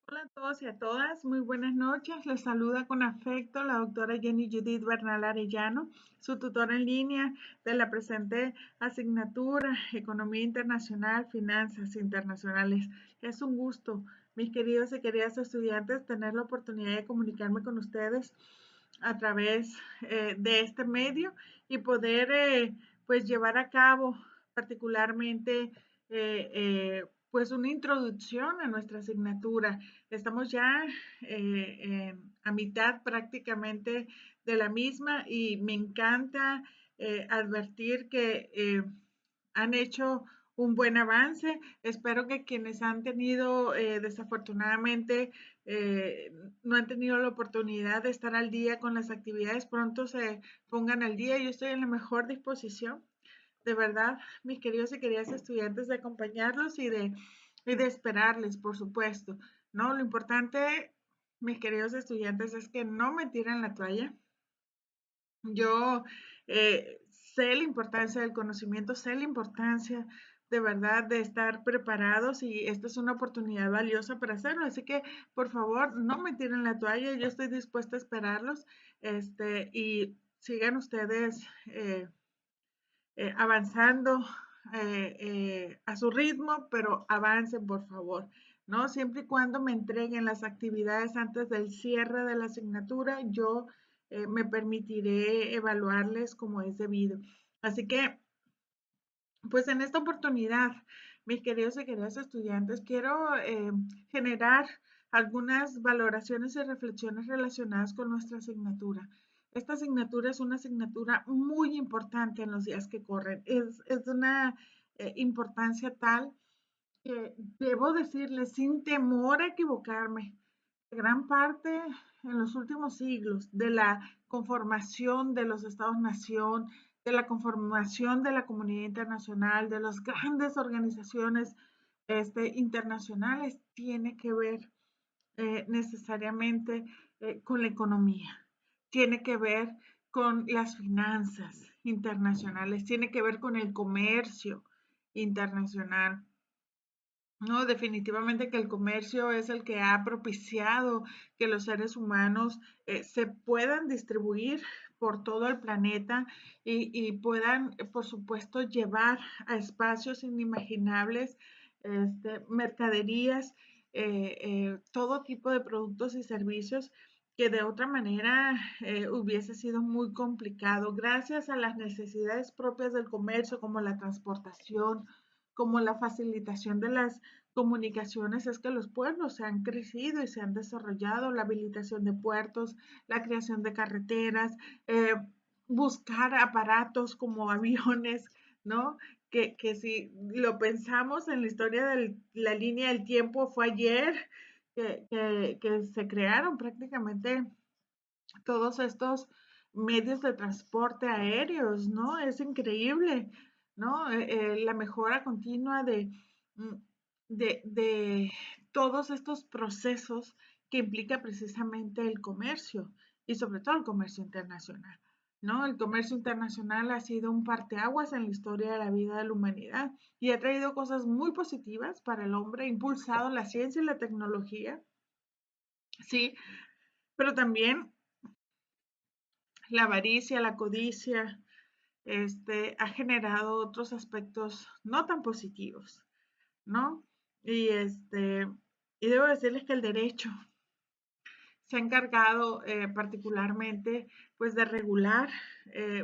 Hola a todos y a todas, muy buenas noches. Les saluda con afecto la doctora Jenny Judith Bernal Arellano, su tutora en línea de la presente asignatura Economía Internacional, Finanzas Internacionales. Es un gusto, mis queridos y queridas estudiantes, tener la oportunidad de comunicarme con ustedes a través de este medio y poder pues llevar a cabo particularmente pues una introducción a nuestra asignatura. Estamos ya a mitad prácticamente de la misma y me encanta advertir que han hecho un buen avance. Espero que quienes han tenido desafortunadamente eh, no han tenido la oportunidad de estar al día con las actividades, pronto se pongan al día. Yo estoy en la mejor disposición, de verdad, mis queridos y queridas estudiantes, de acompañarlos y de esperarles, por supuesto. No, lo importante, mis queridos estudiantes, es que no me tiren la toalla. Yo sé la importancia del conocimiento, sé la importancia de verdad de estar preparados y esta es una oportunidad valiosa para hacerlo. Así que, por favor, no me tiren la toalla, yo estoy dispuesta a esperarlos y sigan ustedes avanzando a su ritmo, pero avancen, por favor. ¿No? Siempre y cuando me entreguen las actividades antes del cierre de la asignatura, yo me permitiré evaluarles como es debido. Así que, pues en esta oportunidad, mis queridos y queridas estudiantes, quiero generar algunas valoraciones y reflexiones relacionadas con nuestra asignatura. Esta asignatura es una asignatura muy importante en los días que corren. Es de una importancia tal que debo decirles sin temor a equivocarme, gran parte en los últimos siglos de la conformación de los estados-nación, de la conformación de la comunidad internacional, de las grandes organizaciones internacionales, tiene que ver necesariamente con la economía, tiene que ver con las finanzas internacionales, tiene que ver con el comercio internacional. No, definitivamente que el comercio es el que ha propiciado que los seres humanos se puedan distribuir por todo el planeta y puedan, por supuesto, llevar a espacios inimaginables mercaderías, todo tipo de productos y servicios que de otra manera hubiese sido muy complicado. Gracias a las necesidades propias del comercio, como la transportación, como la facilitación de las comunicaciones, es que los pueblos se han crecido y se han desarrollado, la habilitación de puertos, la creación de carreteras, buscar aparatos como aviones, ¿no? Que si lo pensamos en la historia de la línea del tiempo, fue ayer que se crearon prácticamente todos estos medios de transporte aéreos, ¿no? Es increíble, ¿no? La mejora continua mm, de todos estos procesos que implica precisamente el comercio y sobre todo el comercio internacional, ¿no? El comercio internacional ha sido un parteaguas en la historia de la vida de la humanidad y ha traído cosas muy positivas para el hombre, ha impulsado la ciencia y la tecnología, sí, pero también la avaricia, la codicia, ha generado otros aspectos no tan positivos, ¿no? Y y debo decirles que el derecho se ha encargado particularmente pues de regular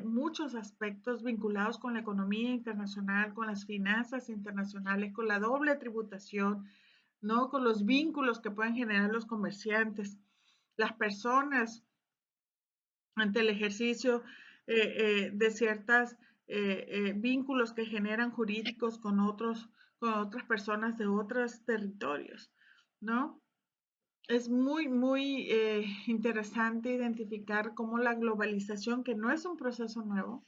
muchos aspectos vinculados con la economía internacional, con las finanzas internacionales, con la doble tributación, ¿no? Con los vínculos que pueden generar los comerciantes, las personas ante el ejercicio de ciertos vínculos que generan jurídicos con otras personas de otros territorios, ¿no? Es muy interesante identificar cómo la globalización, que no es un proceso nuevo,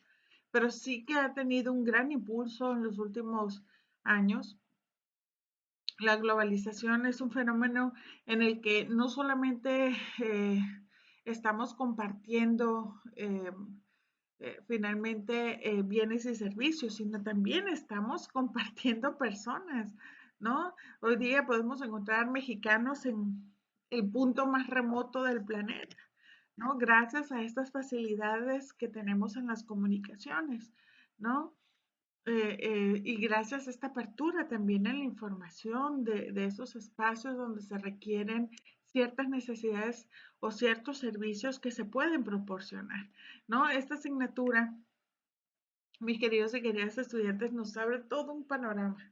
pero sí que ha tenido un gran impulso en los últimos años. La globalización es un fenómeno en el que no solamente estamos compartiendo finalmente bienes y servicios, sino también estamos compartiendo personas, ¿no? Hoy día podemos encontrar mexicanos en el punto más remoto del planeta, ¿no? Gracias a estas facilidades que tenemos en las comunicaciones, ¿no? Y gracias a esta apertura también en la información de esos espacios donde se requieren ciertas necesidades o ciertos servicios que se pueden proporcionar, ¿no? Esta asignatura, mis queridos y queridas estudiantes, nos abre todo un panorama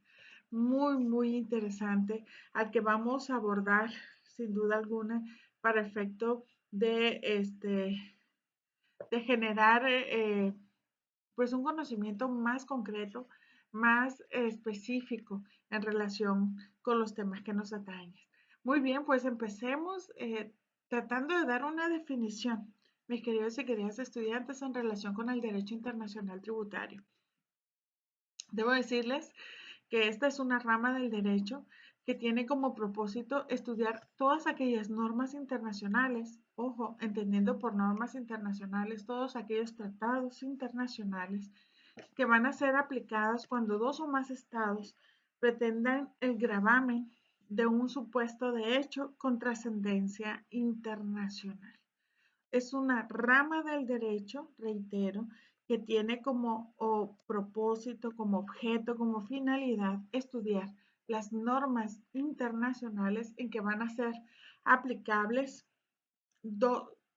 muy, muy interesante al que vamos a abordar sin duda alguna para efecto de generar pues un conocimiento más concreto, más específico en relación con los temas que nos atañen. Muy bien, pues empecemos tratando de dar una definición, mis queridos y queridas estudiantes, en relación con el derecho internacional tributario. Debo decirles que esta es una rama del derecho que tiene como propósito estudiar todas aquellas normas internacionales, ojo, entendiendo por normas internacionales todos aquellos tratados internacionales que van a ser aplicadas cuando dos o más estados pretendan el gravamen de un supuesto de hecho con trascendencia internacional. Es una rama del derecho, reitero, que tiene como propósito, como objeto, como finalidad estudiar las normas internacionales en que van a ser aplicables,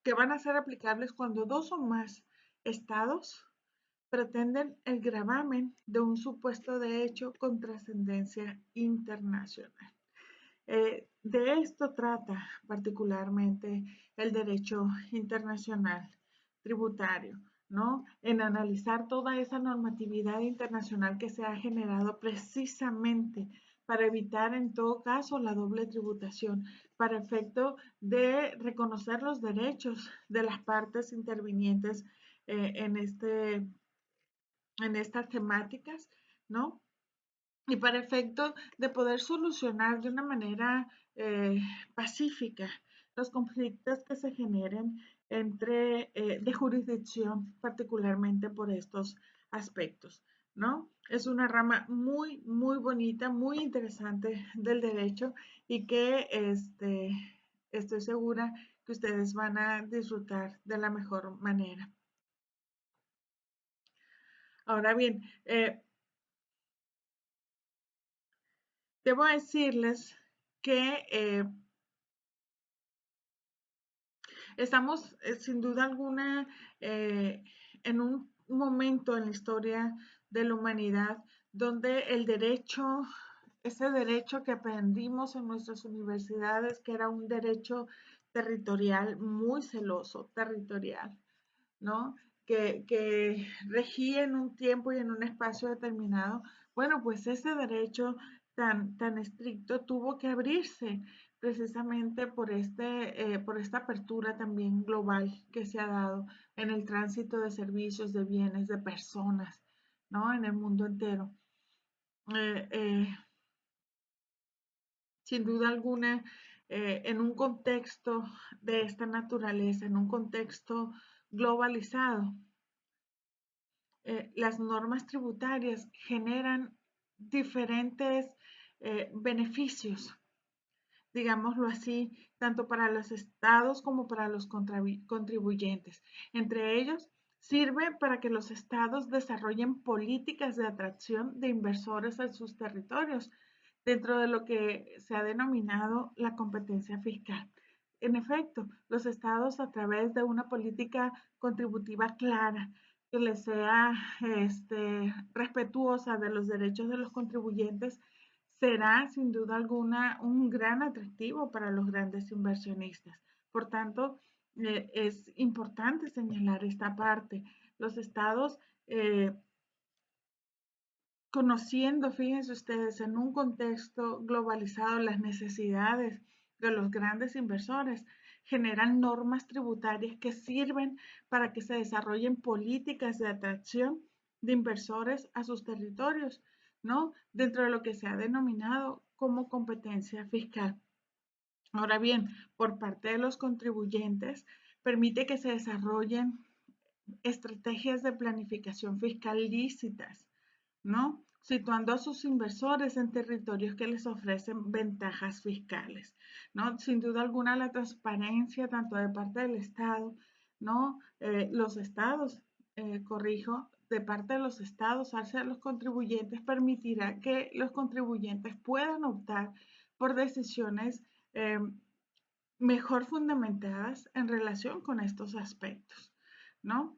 que van a ser aplicables cuando dos o más estados pretenden el gravamen de un supuesto de hecho con trascendencia internacional. De esto trata particularmente el derecho internacional tributario, ¿no? En analizar toda esa normatividad internacional que se ha generado precisamente para evitar en todo caso la doble tributación, para efecto de reconocer los derechos de las partes intervinientes en estas temáticas, ¿no? Y para efecto de poder solucionar de una manera pacífica los conflictos que se generen de jurisdicción, particularmente por estos aspectos, ¿no? Es una rama muy, muy bonita, muy interesante del derecho y que estoy segura que ustedes van a disfrutar de la mejor manera. Ahora bien, debo decirles que estamos sin duda alguna en un momento en la historia de la humanidad donde el derecho, ese derecho que aprendimos en nuestras universidades, que era un derecho territorial muy celoso, territorial, ¿no? Que regía en un tiempo y en un espacio determinado, bueno, pues ese derecho tan estricto tuvo que abrirse precisamente por esta apertura también global que se ha dado en el tránsito de servicios, de bienes, de personas, ¿no? En el mundo entero. Eh, eh, Sin duda alguna, en un contexto de esta naturaleza, en un contexto globalizado, las normas tributarias generan diferentes beneficios, digámoslo así, tanto para los estados como para los contribuyentes. Entre ellos, sirve para que los estados desarrollen políticas de atracción de inversores en sus territorios, dentro de lo que se ha denominado la competencia fiscal. En efecto, los estados, a través de una política contributiva clara, que les sea respetuosa de los derechos de los contribuyentes, será sin duda alguna un gran atractivo para los grandes inversionistas. Por tanto, es importante señalar esta parte. Los estados, conociendo, fíjense ustedes, en un contexto globalizado, las necesidades de los grandes inversores, generan normas tributarias que sirven para que se desarrollen políticas de atracción de inversores a sus territorios, ¿no? Dentro de lo que se ha denominado como competencia fiscal. Ahora bien, por parte de los contribuyentes, permite que se desarrollen estrategias de planificación fiscal lícitas, ¿no? situando a sus inversores en territorios que les ofrecen ventajas fiscales, ¿no? Sin duda alguna, la transparencia tanto de parte del Estado, ¿no? Los estados, corrijo, de parte de los estados hacia los contribuyentes permitirá que los contribuyentes puedan optar por decisiones eh, mejor fundamentadas en relación con estos aspectos, ¿no?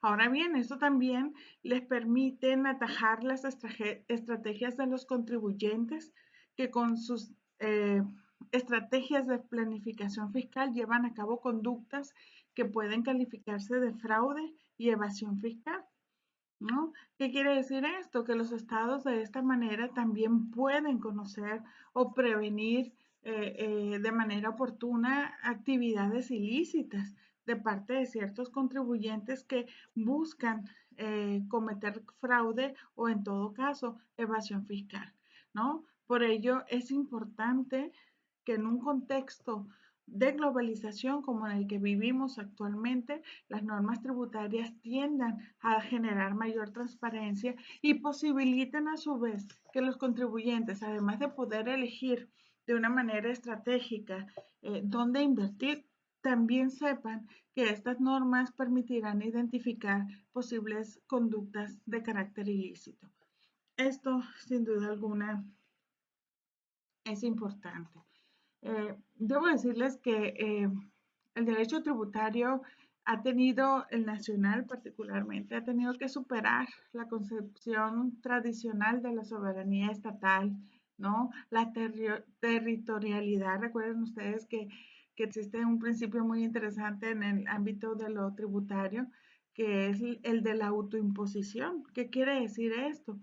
Ahora bien, esto también les permite atajar las estrategias de los contribuyentes que con sus estrategias de planificación fiscal llevan a cabo conductas que pueden calificarse de fraude y evasión fiscal, ¿no? ¿Qué quiere decir esto? Que los estados de esta manera también pueden conocer o prevenir de manera oportuna actividades ilícitas de parte de ciertos contribuyentes que buscan cometer fraude o en todo caso evasión fiscal, ¿no? Por ello es importante que en un contexto de globalización como en el que vivimos actualmente, las normas tributarias tiendan a generar mayor transparencia y posibiliten a su vez que los contribuyentes, además de poder elegir de una manera estratégica dónde invertir, también sepan que estas normas permitirán identificar posibles conductas de carácter ilícito. Esto, sin duda alguna, es importante. Debo decirles que el derecho tributario ha tenido, el nacional particularmente, ha tenido que superar la concepción tradicional de la soberanía estatal, ¿no? La territorialidad. Recuerden ustedes que existe un principio muy interesante en el ámbito de lo tributario, que es el de la autoimposición. ¿Qué quiere decir esto?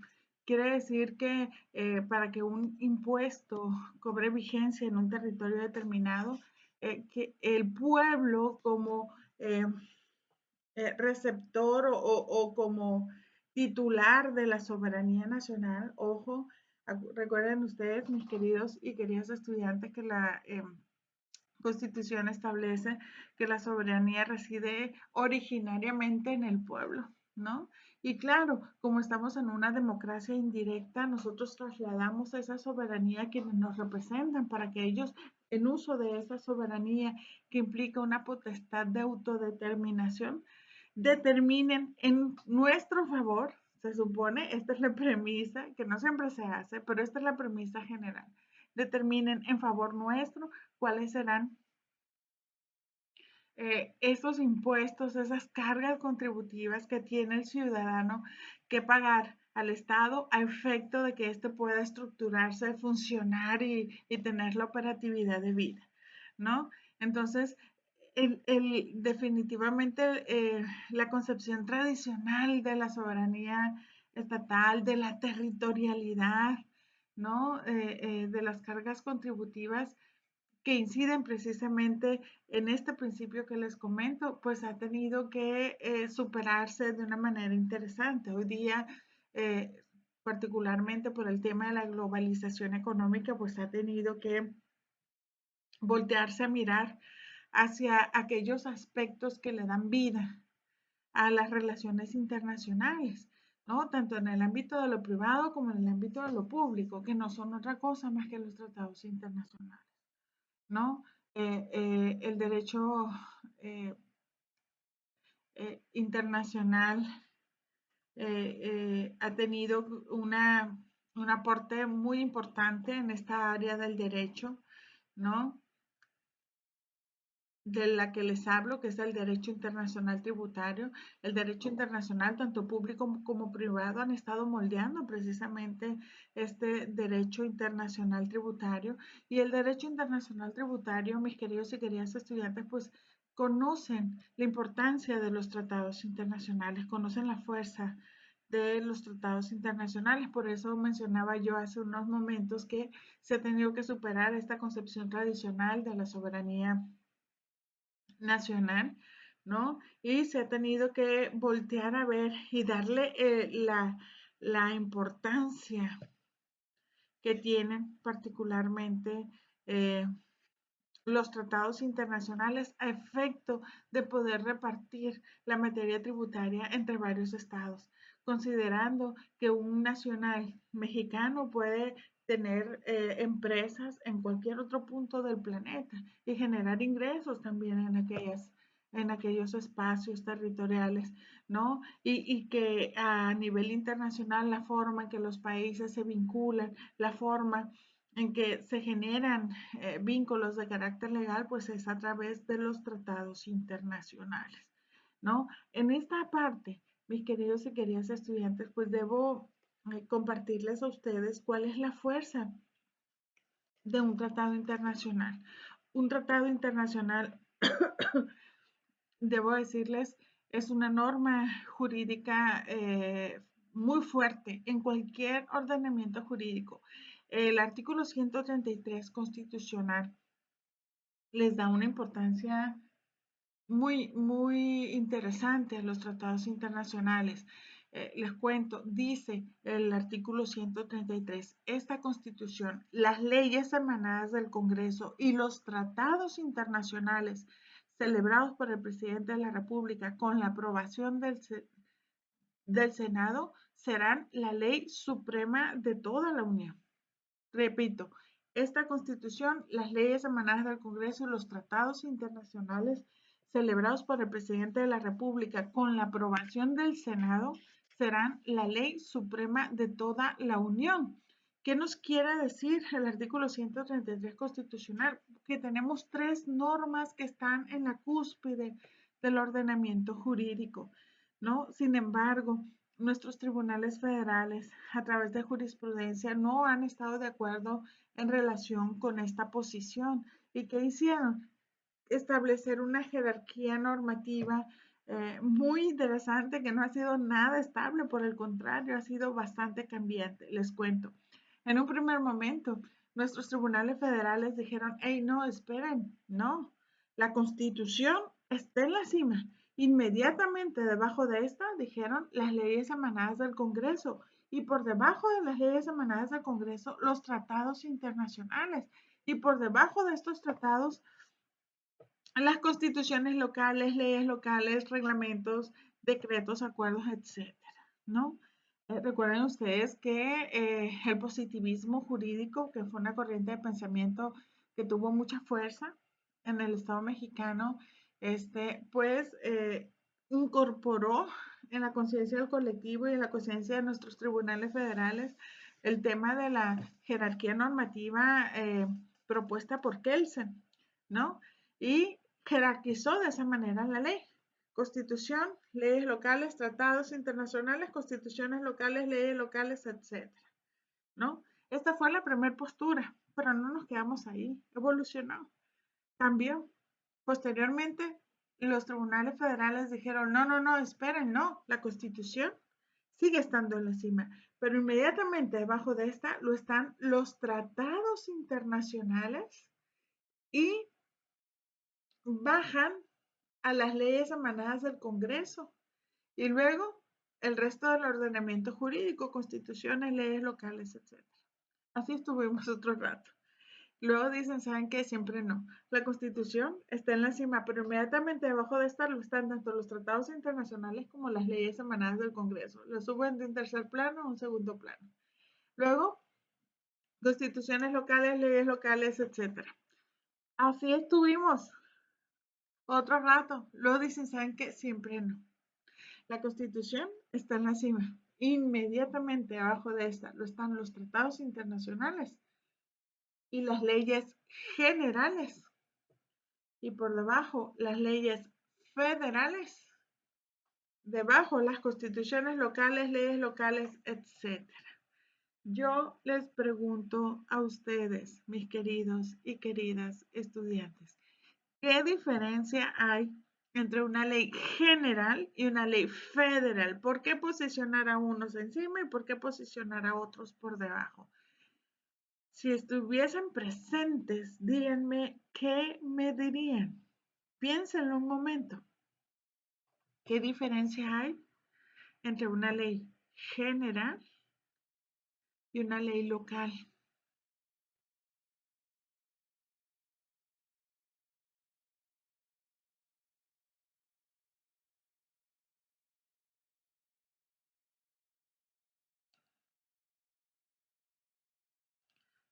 Quiere decir que para que un impuesto cobre vigencia en un territorio determinado, que el pueblo como eh, receptor o como titular de la soberanía nacional, ojo, recuerden ustedes, mis queridos y queridas estudiantes, que la Constitución establece que la soberanía reside originariamente en el pueblo, ¿no? Y claro, como estamos en una democracia indirecta, nosotros trasladamos esa soberanía a quienes nos representan para que ellos, en uso de esa soberanía que implica una potestad de autodeterminación, determinen en nuestro favor, se supone, esta es la premisa, que no siempre se hace, pero esta es la premisa general, determinen en favor nuestro cuáles serán esos impuestos, esas cargas contributivas que tiene el ciudadano que pagar al Estado a efecto de que éste pueda estructurarse, funcionar y tener la operatividad de vida, ¿no? Entonces, definitivamente la concepción tradicional de la soberanía estatal, de la territorialidad, ¿no? De las cargas contributivas, que inciden precisamente en este principio que les comento, pues ha tenido que superarse de una manera interesante. Hoy día, eh, particularmente por el tema de la globalización económica, pues ha tenido que voltearse a mirar hacia aquellos aspectos que le dan vida a las relaciones internacionales, ¿no? Tanto en el ámbito de lo privado como en el ámbito de lo público, que no son otra cosa más que los tratados internacionales, ¿no? El derecho eh, internacional ha tenido un aporte muy importante en esta área del derecho, ¿no? De la que les hablo, que es el derecho internacional tributario. El derecho internacional, tanto público como privado, han estado moldeando precisamente este derecho internacional tributario. Y el derecho internacional tributario, mis queridos y queridas estudiantes, pues conocen la importancia de los tratados internacionales, conocen la fuerza de los tratados internacionales. Por eso mencionaba yo hace unos momentos que se ha tenido que superar esta concepción tradicional de la soberanía nacional, ¿no? Y se ha tenido que voltear a ver y darle la importancia que tienen particularmente eh, los tratados internacionales a efecto de poder repartir la materia tributaria entre varios estados, considerando que un nacional mexicano puede tener empresas en cualquier otro punto del planeta y generar ingresos también en aquellos espacios territoriales, ¿no? Y que a nivel internacional la forma en que los países se vinculan, la forma en que se generan vínculos de carácter legal, pues es a través de los tratados internacionales, ¿no? En esta parte, mis queridos y queridas estudiantes, pues debo compartirles a ustedes cuál es la fuerza de un tratado internacional. Un tratado internacional, debo decirles, es una norma jurídica muy fuerte en cualquier ordenamiento jurídico. El artículo 133 constitucional les da una importancia muy interesante a los tratados internacionales. Les cuento, dice el artículo 133, esta constitución, las leyes emanadas del Congreso y los tratados internacionales celebrados por el presidente de la República con la aprobación del Senado serán la ley suprema de toda la Unión. Repito, esta Constitución, las leyes emanadas del Congreso y los tratados internacionales celebrados por el presidente de la República con la aprobación del Senado serán la ley suprema de toda la Unión. ¿Qué nos quiere decir el artículo 133 constitucional? Que tenemos tres normas que están en la cúspide del ordenamiento jurídico, ¿no? Sin embargo, nuestros tribunales federales, a través de jurisprudencia, no han estado de acuerdo en relación con esta posición. ¿Y qué hicieron? Establecer una jerarquía normativa muy interesante que no ha sido nada estable, por el contrario, ha sido bastante cambiante. Les cuento. En un primer momento, nuestros tribunales federales dijeron, hey, no, esperen, no, la Constitución está en la cima. Inmediatamente debajo de esta dijeron las leyes emanadas del Congreso y por debajo de las leyes emanadas del Congreso los tratados internacionales y por debajo de estos tratados las constituciones locales, leyes locales, reglamentos, decretos, acuerdos, etcétera, ¿no? Recuerden ustedes que el positivismo jurídico, que fue una corriente de pensamiento que tuvo mucha fuerza en el Estado mexicano, pues incorporó en la conciencia del colectivo y en la conciencia de nuestros tribunales federales el tema de la jerarquía normativa propuesta por Kelsen, ¿no? Y jerarquizó de esa manera la ley. Constitución, leyes locales, tratados internacionales, constituciones locales, leyes locales, etcétera, ¿no? Esta fue la primera postura, pero no nos quedamos ahí, evolucionó, cambió. Posteriormente, los tribunales federales dijeron, no, no, no, esperen, no, la Constitución sigue estando en la cima, pero inmediatamente debajo de esta lo están los tratados internacionales y bajan a las leyes emanadas del Congreso y luego el resto del ordenamiento jurídico, constituciones, leyes locales, etc. Así estuvimos otro rato. Luego dicen, ¿saben qué? Siempre no. La Constitución está en la cima, pero inmediatamente debajo de esta lo están tanto los tratados internacionales como las leyes emanadas del Congreso. Lo suben de un tercer plano a un segundo plano. Luego, constituciones locales, etc. Así estuvimos otro rato. Luego dicen, ¿saben qué? Siempre no. La Constitución está en la cima. Inmediatamente abajo de esta lo están los tratados internacionales y las leyes generales. Y por debajo las leyes federales. Debajo las constituciones locales, leyes locales, etc. Yo les pregunto a ustedes, mis queridos y queridas estudiantes, ¿qué diferencia hay entre una ley general y una ley federal? ¿Por qué posicionar a unos encima y por qué posicionar a otros por debajo? Si estuviesen presentes, díganme qué me dirían. Piénsenlo un momento. ¿Qué diferencia hay entre una ley general y una ley local?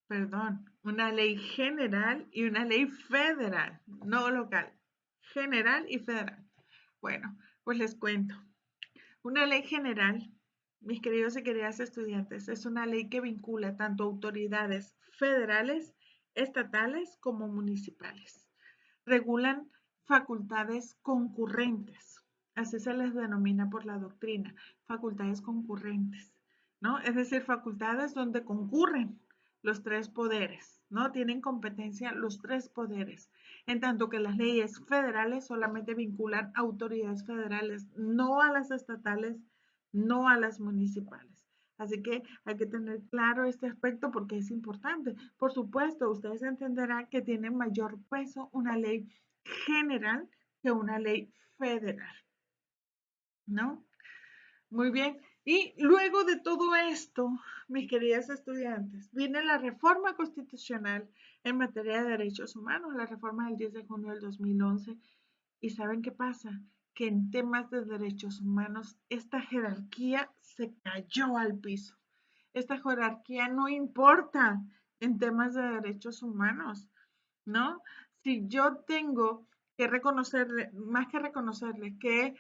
perdón, una ley general y una ley federal, no local, general y federal. Bueno, pues les cuento. Una ley general, mis queridos y queridas estudiantes, es una ley que vincula tanto autoridades federales, estatales como municipales. Regulan facultades concurrentes, así se les denomina por la doctrina, facultades concurrentes, ¿no? Es decir, facultades donde concurren los tres poderes, ¿no? Tienen competencia los tres poderes, en tanto que las leyes federales solamente vinculan autoridades federales, no a las estatales, no a las municipales. Así que hay que tener claro este aspecto porque es importante. Por supuesto, ustedes entenderán que tiene mayor peso una ley general que una ley federal, ¿no? Muy bien. Y luego de todo esto, mis queridas estudiantes, viene la reforma constitucional en materia de derechos humanos, la reforma del 10 de junio del 2011. ¿Y saben qué pasa? Que en temas de derechos humanos, esta jerarquía se cayó al piso. Esta jerarquía no importa en temas de derechos humanos, ¿no? Si yo tengo que reconocerle, más que reconocerle, que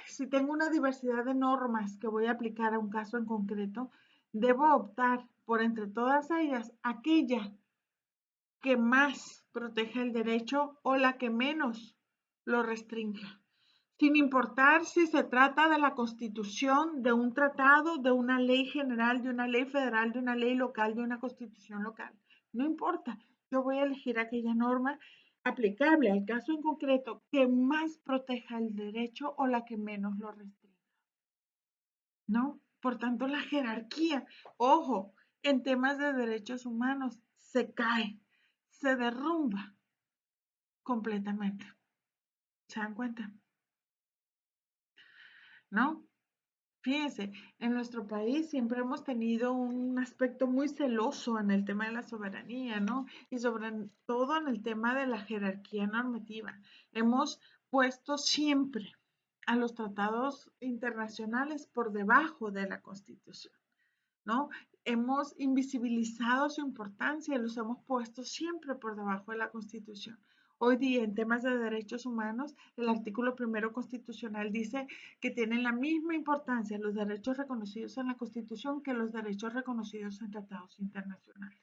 si tengo una diversidad de normas que voy a aplicar a un caso en concreto, debo optar por entre todas ellas aquella que más proteja el derecho o la que menos lo restrinja, sin importar si se trata de la constitución, de un tratado, de una ley general, de una ley federal, de una ley local, de una constitución local. No importa, yo voy a elegir aquella norma aplicable al caso en concreto que más proteja el derecho o la que menos lo restrinja, ¿no? Por tanto, la jerarquía, ojo, en temas de derechos humanos se cae, se derrumba completamente. ¿Se dan cuenta? ¿No? Fíjense, en nuestro país siempre hemos tenido un aspecto muy celoso en el tema de la soberanía, ¿no? Y sobre todo en el tema de la jerarquía normativa. Hemos puesto siempre a los tratados internacionales por debajo de la Constitución, ¿no? Hemos invisibilizado su importancia y los hemos puesto siempre por debajo de la Constitución. Hoy día, en temas de derechos humanos, el artículo primero constitucional dice que tienen la misma importancia los derechos reconocidos en la Constitución que los derechos reconocidos en tratados internacionales.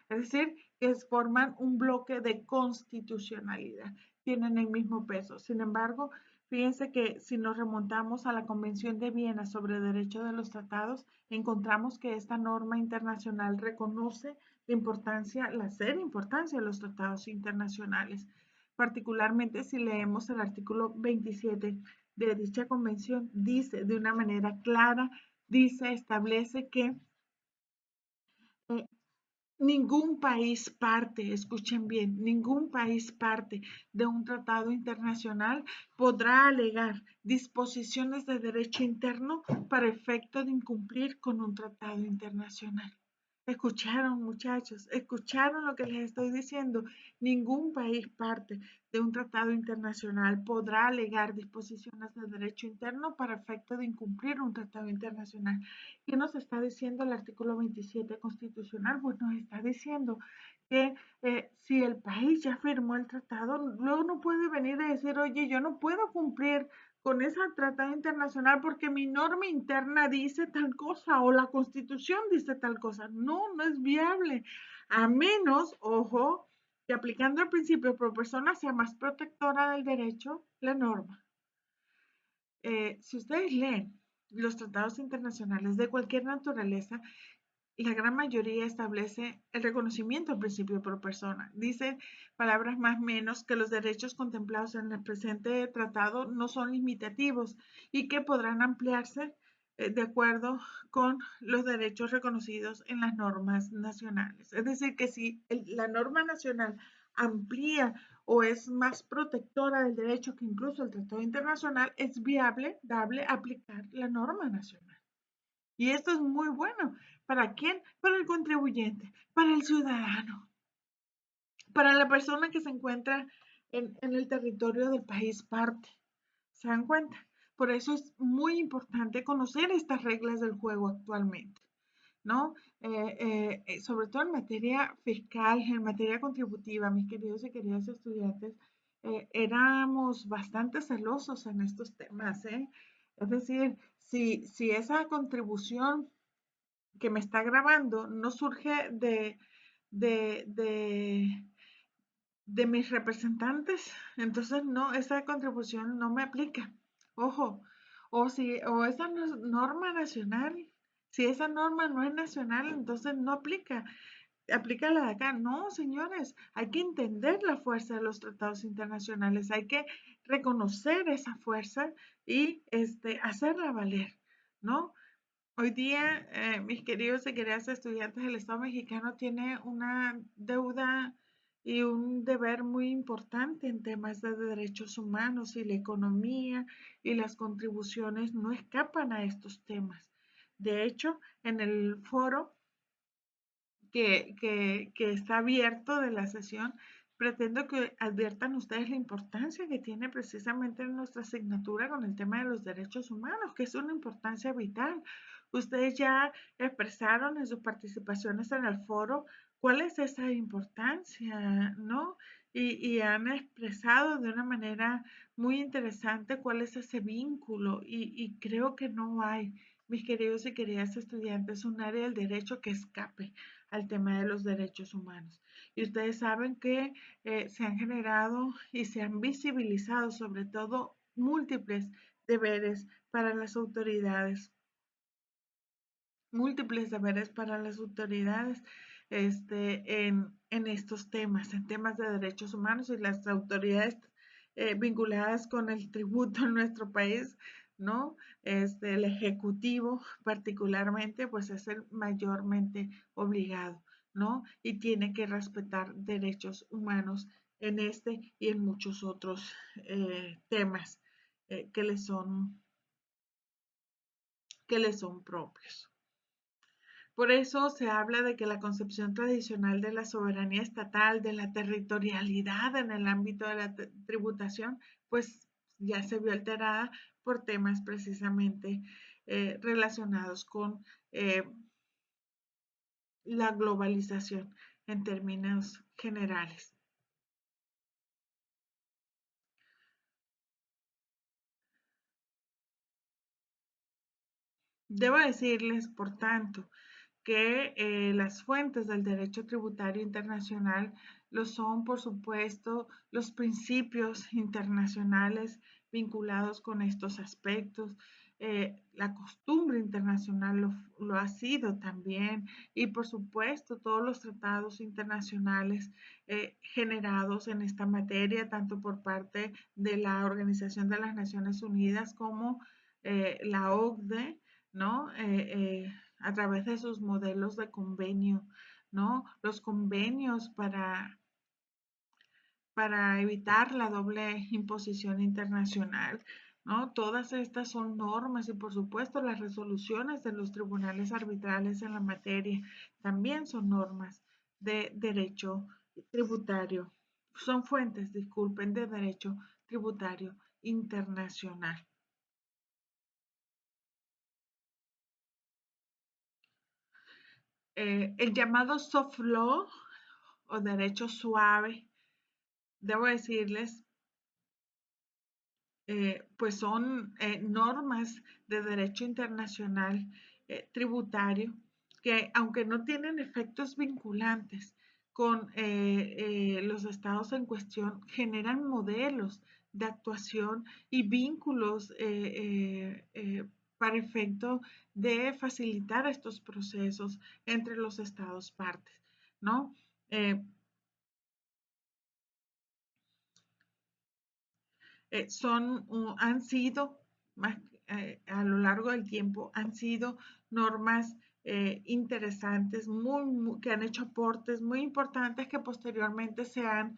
Es decir, que forman un bloque de constitucionalidad, tienen el mismo peso. Sin embargo, fíjense que si nos remontamos a la Convención de Viena sobre Derecho de los Tratados, encontramos que esta norma internacional reconoce la importancia, la seria importancia de los tratados internacionales. Particularmente si leemos el artículo 27 de dicha convención, dice de una manera clara, dice, establece que eh, ningún país parte, escuchen bien, ningún país parte de un tratado internacional podrá alegar disposiciones de derecho interno para efecto de incumplir con un tratado internacional. Escucharon, muchachos, escucharon lo que les estoy diciendo. Ningún país parte de un tratado internacional podrá alegar disposiciones de derecho interno para efecto de incumplir un tratado internacional. ¿Qué nos está diciendo el artículo 27 constitucional? Pues nos está diciendo que si el país ya firmó el tratado, luego no puede venir a decir, oye, yo no puedo cumplir con ese tratado internacional porque mi norma interna dice tal cosa o la constitución dice tal cosa. No, no es viable. A menos, ojo, que aplicando el principio pro persona sea más protectora del derecho la norma. Si ustedes leen los tratados internacionales de cualquier naturaleza, la gran mayoría establece el reconocimiento al principio pro persona. Dice palabras más o menos que los derechos contemplados en el presente tratado no son limitativos y que podrán ampliarse de acuerdo con los derechos reconocidos en las normas nacionales. Es decir, que si la norma nacional amplía o es más protectora del derecho que incluso el tratado internacional, es viable, dable aplicar la norma nacional. Y esto es muy bueno. ¿Para quién? Para el contribuyente, para el ciudadano, para la persona que se encuentra en el territorio del país parte. ¿Se dan cuenta? Por eso es muy importante conocer estas reglas del juego actualmente. ¿no? Sobre todo en materia fiscal, en materia contributiva, mis queridos y queridas estudiantes, éramos bastante celosos en estos temas, ¿eh? Es decir, si esa contribución que me está grabando no surge de, de, de mis representantes, entonces no, esa contribución no me aplica. Ojo, o esa norma nacional, si esa norma no es nacional, entonces no aplica. Aplica la de acá. No, señores, hay que entender la fuerza de los tratados internacionales, hay que reconocer esa fuerza y hacerla valer, ¿no? Hoy día, mis queridos y queridas estudiantes, el Estado mexicano tiene una deuda y un deber muy importante en temas de derechos humanos, y la economía y las contribuciones no escapan a estos temas. De hecho, en el foro que está abierto de la sesión, pretendo que adviertan ustedes la importancia que tiene precisamente nuestra asignatura con el tema de los derechos humanos, que es una importancia vital. Ustedes ya expresaron en sus participaciones en el foro cuál es esa importancia, ¿no? Y han expresado de una manera muy interesante cuál es ese vínculo, y creo que no hay, mis queridos y queridas estudiantes, un área del derecho que escape al tema de los derechos humanos. Y ustedes saben que se han generado y se han visibilizado sobre todo múltiples deberes para las autoridades, múltiples deberes para las autoridades en estos temas, en temas de derechos humanos, y las autoridades vinculadas con el tributo en nuestro país, ¿no? El ejecutivo particularmente, pues es el mayormente obligado, ¿no? Y tiene que respetar derechos humanos en este y en muchos otros temas que que le son propios. Por eso se habla de que la concepción tradicional de la soberanía estatal, de la territorialidad en el ámbito de la tributación, pues ya se vio alterada por temas precisamente relacionados con la globalización en términos generales. Debo decirles, por tanto, que las fuentes del derecho tributario internacional lo son, por supuesto, los principios internacionales vinculados con estos aspectos. La costumbre internacional lo ha sido también, y por supuesto todos los tratados internacionales generados en esta materia, tanto por parte de la Organización de las Naciones Unidas como la OCDE, ¿no? A través de sus modelos de convenio, ¿no? Los convenios para evitar la doble imposición internacional, ¿no? Todas estas son normas, y por supuesto las resoluciones de los tribunales arbitrales en la materia también son normas de derecho tributario, son fuentes, disculpen, de derecho tributario internacional. El llamado soft law o derecho suave, debo decirles, pues son normas de derecho internacional tributario que, aunque no tienen efectos vinculantes con los estados en cuestión, generan modelos de actuación y vínculos para efecto de facilitar estos procesos entre los estados partes, ¿no? Eh, Han sido, más, a lo largo del tiempo, han sido normas interesantes, que han hecho aportes muy importantes que posteriormente se han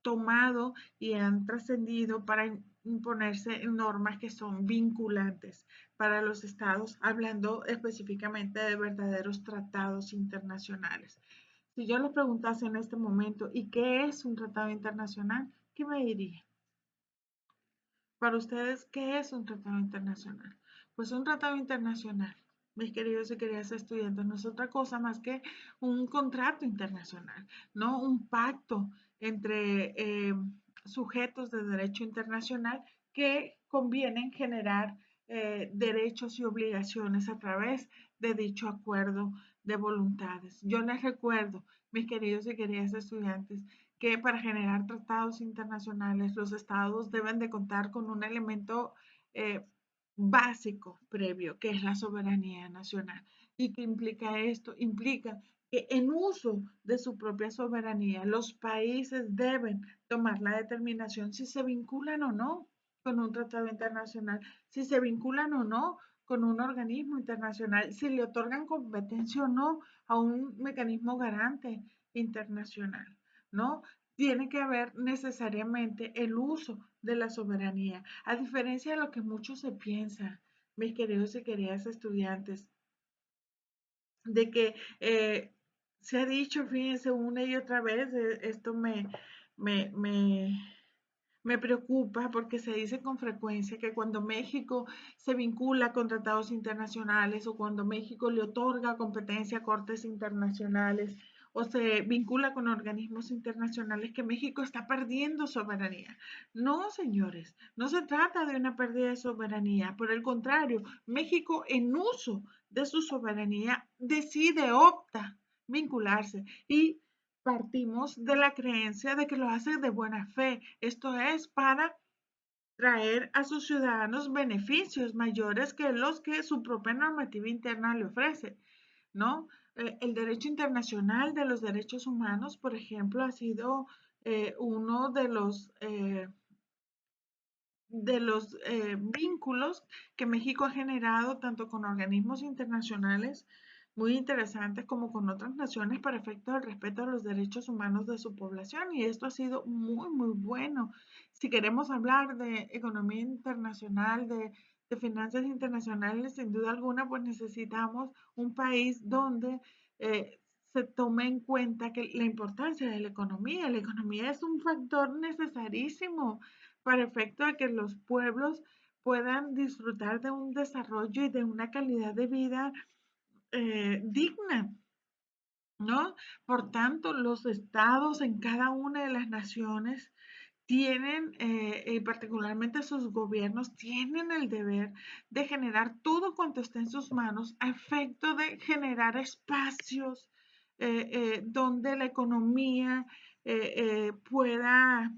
tomado y han trascendido para imponerse en normas que son vinculantes para los estados, hablando específicamente de verdaderos tratados internacionales. Si yo le preguntase en este momento, ¿y qué es un tratado internacional? ¿Qué me diría? Para ustedes, ¿qué es un tratado internacional? Pues un tratado internacional, mis queridos y queridas estudiantes, no es otra cosa más que un contrato internacional, ¿no? Un pacto entre sujetos de derecho internacional que convienen generar derechos y obligaciones a través de dicho acuerdo de voluntades. Yo les recuerdo, mis queridos y queridas estudiantes, que para generar tratados internacionales los estados deben de contar con un elemento eh, básico previo, que es la soberanía nacional. ¿Y qué implica esto? Implica que en uso de su propia soberanía, los países deben tomar la determinación si se vinculan o no con un tratado internacional, si se vinculan o no con un organismo internacional, si le otorgan competencia o no a un mecanismo garante internacional, ¿no? Tiene que haber necesariamente el uso de la soberanía, a diferencia de lo que mucho se piensa, mis queridos y queridas estudiantes, de que se ha dicho, fíjense, una y otra vez, esto me, me, me preocupa porque se dice con frecuencia que cuando México se vincula con tratados internacionales o cuando México le otorga competencia a cortes internacionales o se vincula con organismos internacionales, que México está perdiendo soberanía. No, señores, no se trata de una pérdida de soberanía. Por el contrario, México en uso de su soberanía decide, opta vincularse y partimos de la creencia de que lo hace de buena fe. Esto es para traer a sus ciudadanos beneficios mayores que los que su propia normativa interna le ofrece, ¿no? El derecho internacional de los derechos humanos, por ejemplo, ha sido uno de los vínculos que México ha generado tanto con organismos internacionales muy interesantes como con otras naciones para efecto del respeto a los derechos humanos de su población, y esto ha sido muy, muy bueno. Si queremos hablar de economía internacional, de finanzas internacionales, sin duda alguna, pues necesitamos un país donde se tome en cuenta que la importancia de la economía es un factor necesarísimo para efecto de que los pueblos puedan disfrutar de un desarrollo y de una calidad de vida digna, ¿no? Por tanto, los estados en cada una de las naciones tienen, y particularmente sus gobiernos, tienen el deber de generar todo cuanto esté en sus manos a efecto de generar espacios donde la economía pueda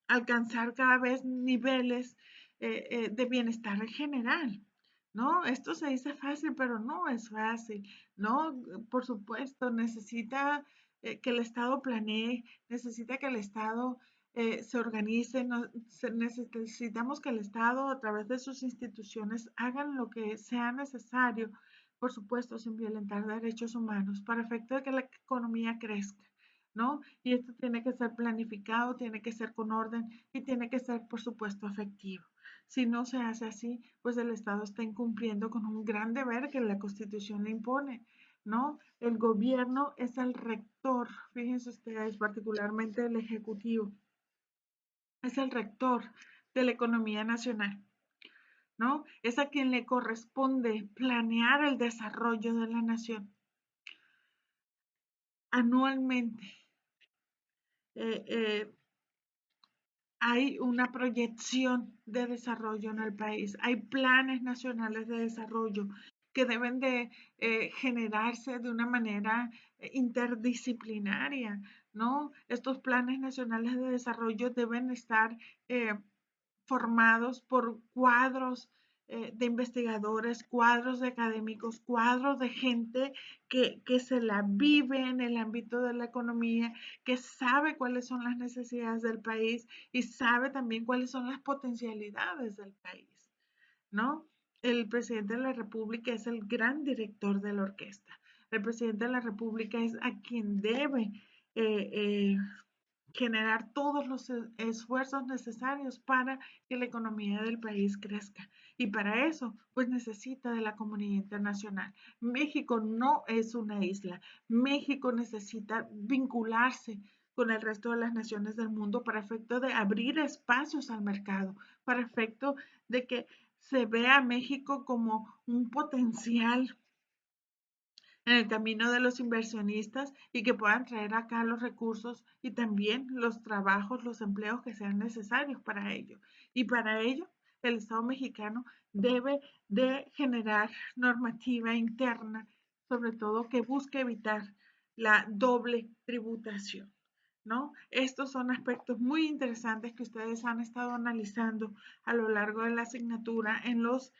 alcanzar cada vez niveles de bienestar en general, ¿no? Esto se dice fácil, pero no es fácil, ¿no? Por supuesto, necesita que el Estado planee, necesita que el Estado se organice, no, necesitamos que el Estado a través de sus instituciones hagan lo que sea necesario, por supuesto, sin violentar derechos humanos, para efecto de que la economía crezca, ¿no? Y esto tiene que ser planificado, tiene que ser con orden y tiene que ser, por supuesto, efectivo. Si no se hace así, pues el Estado está incumpliendo con un gran deber que la Constitución le impone, ¿no? El gobierno es el rector, fíjense ustedes, particularmente el Ejecutivo, es el rector de la economía nacional, ¿no? Es a quien le corresponde planear el desarrollo de la nación anualmente. Eh, eh, hay una proyección de desarrollo en el país, hay planes nacionales de desarrollo que deben de generarse de una manera interdisciplinaria, ¿no? Estos planes nacionales de desarrollo deben estar eh, formados por cuadros de investigadores, cuadros de académicos, cuadros de gente que se la vive en el ámbito de la economía, que sabe cuáles son las necesidades del país y sabe también cuáles son las potencialidades del país, ¿no? El presidente de la República es el gran director de la orquesta. El presidente de la República es a quien debe eh, eh, generar todos los esfuerzos necesarios para que la economía del país crezca. Y para eso, pues necesita de la comunidad internacional. México no es una isla. México necesita vincularse con el resto de las naciones del mundo para efecto de abrir espacios al mercado, para efecto de que se ve a México como un potencial en el camino de los inversionistas y que puedan traer acá los recursos y también los trabajos, los empleos que sean necesarios para ello. Y para ello, el Estado mexicano debe de generar normativa interna, sobre todo que busque evitar la doble tributación, ¿no? Estos son aspectos muy interesantes que ustedes han estado analizando a lo largo de la asignatura en los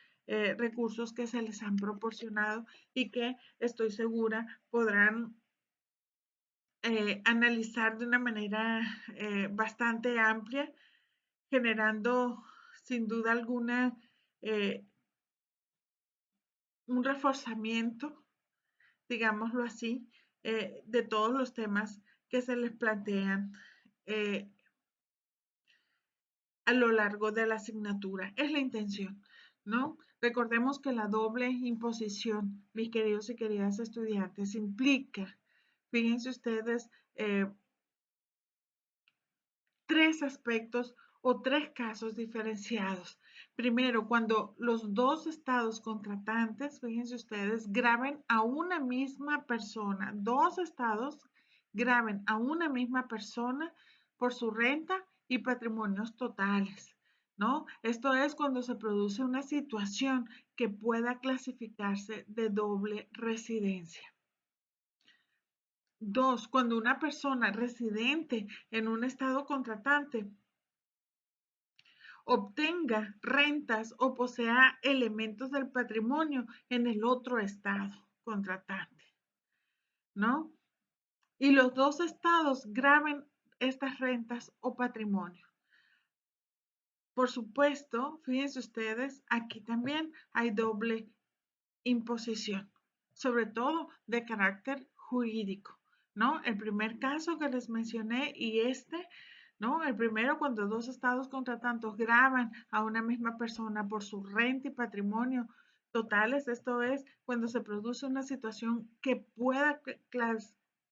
recursos que se les han proporcionado y que estoy segura podrán analizar de una manera bastante amplia, generando sin duda alguna eh, un reforzamiento, digámoslo así, de todos los temas que se les plantean eh, a lo largo de la asignatura. Es la intención, ¿no? Recordemos que la doble imposición, mis queridos y queridas estudiantes, implica, fíjense ustedes, tres aspectos o tres casos diferenciados. Primero, cuando los dos estados contratantes, fíjense ustedes, graben a una misma persona, dos estados graben a una misma persona por su renta y patrimonios totales, ¿no? Esto es cuando se produce una situación que pueda clasificarse de doble residencia. Dos, cuando una persona residente en un estado contratante obtenga rentas o posea elementos del patrimonio en el otro estado contratante, ¿no? Y los dos estados graben estas rentas o patrimonio. Por supuesto, fíjense ustedes, aquí también hay doble imposición, sobre todo de carácter jurídico, ¿no? El primer caso que les mencioné y ¿no? El primero, cuando dos estados contratantes graban a una misma persona por su renta y patrimonio totales, esto es, cuando se produce una situación que pueda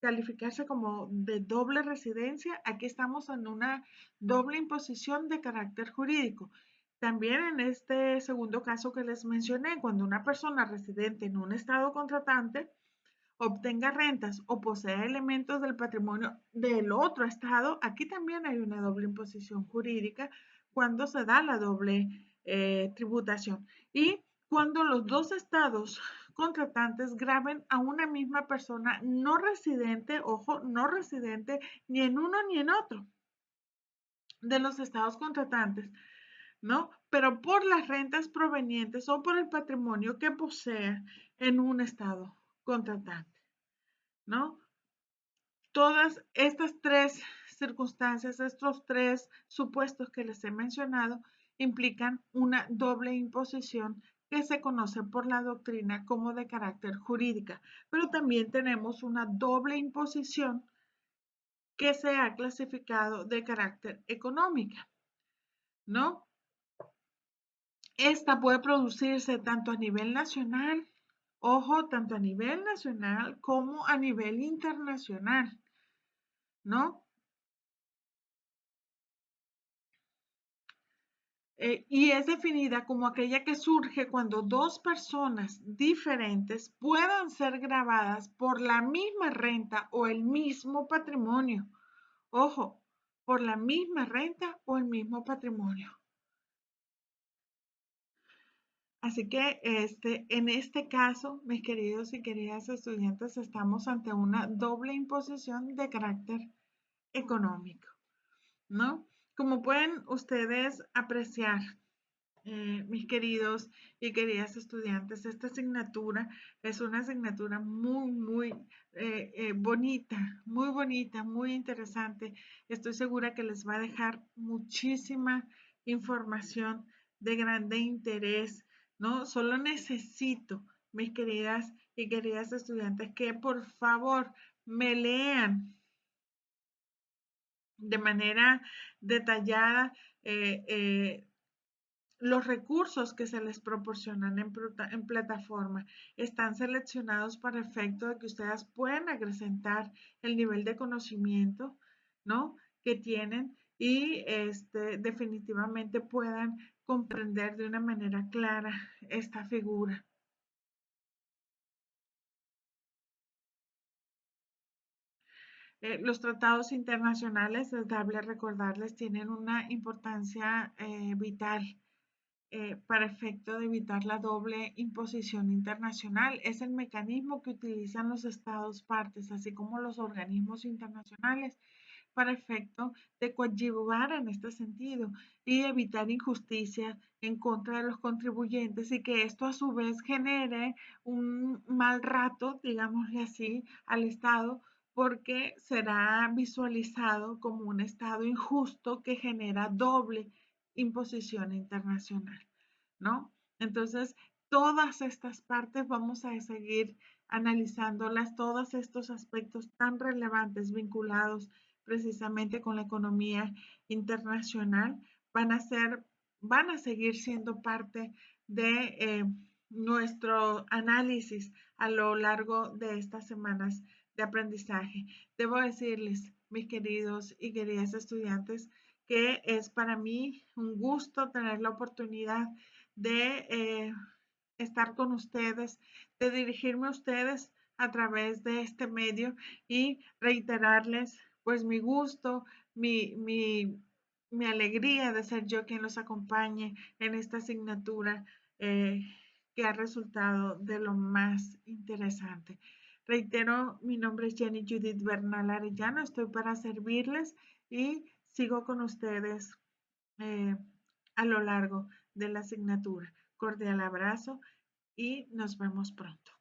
calificarse como de doble residencia, aquí estamos en una doble imposición de carácter jurídico. También en este segundo caso que les mencioné, cuando una persona residente en un estado contratante obtenga rentas o posea elementos del patrimonio del otro estado, aquí también hay una doble imposición jurídica cuando se da la doble tributación. Y cuando los dos estados contratantes graben a una misma persona no residente, ojo, no residente ni en uno ni en otro de los estados contratantes, ¿no? Pero por las rentas provenientes o por el patrimonio que posea en un estado contratante, ¿no? Todas estas tres circunstancias, estos tres supuestos que les he mencionado, implican una doble imposición que se conoce por la doctrina como de carácter jurídica, pero también tenemos una doble imposición que se ha clasificado de carácter económica, ¿no? Esta puede producirse tanto a nivel nacional, ojo, tanto a nivel nacional como a nivel internacional, ¿no? Y es definida como aquella que surge cuando dos personas diferentes puedan ser grabadas por la misma renta o el mismo patrimonio. Ojo, por la misma renta o el mismo patrimonio. Así que en este caso, mis queridos y queridas estudiantes, estamos ante una doble imposición de carácter económico, ¿no? Como pueden ustedes apreciar, mis queridos y queridas estudiantes, esta asignatura es una asignatura muy bonita, muy interesante. Estoy segura que les va a dejar muchísima información de grande interés, ¿no? Solo necesito, mis queridas y queridas estudiantes, que por favor me lean de manera detallada los recursos que se les proporcionan en plataforma están seleccionados para efecto de que ustedes puedan acrecentar el nivel de conocimiento, ¿no? Que tienen y definitivamente puedan comprender de una manera clara esta figura. Los tratados internacionales, es dable recordarles, tienen una importancia vital para efecto de evitar la doble imposición internacional. Es el mecanismo que utilizan los estados partes, así como los organismos internacionales, para efecto de coadyuvar en este sentido y evitar injusticia en contra de los contribuyentes y que esto a su vez genere un mal rato, digámosle así, al Estado porque será visualizado como un Estado injusto que genera doble imposición internacional, ¿no? Entonces, todas estas partes vamos a seguir analizándolas, todos estos aspectos tan relevantes vinculados precisamente con la economía internacional van a seguir siendo parte de nuestro análisis a lo largo de estas semanas de aprendizaje. Debo decirles, mis queridos y queridas estudiantes, que es para mí un gusto tener la oportunidad de estar con ustedes, de dirigirme a ustedes a través de este medio y reiterarles pues mi gusto, mi alegría de ser yo quien los acompañe en esta asignatura eh, que ha resultado de lo más interesante. Reitero, mi nombre es Jenny Judith Bernal Arellano, estoy para servirles y sigo con ustedes eh, a lo largo de la asignatura. Cordial abrazo y nos vemos pronto.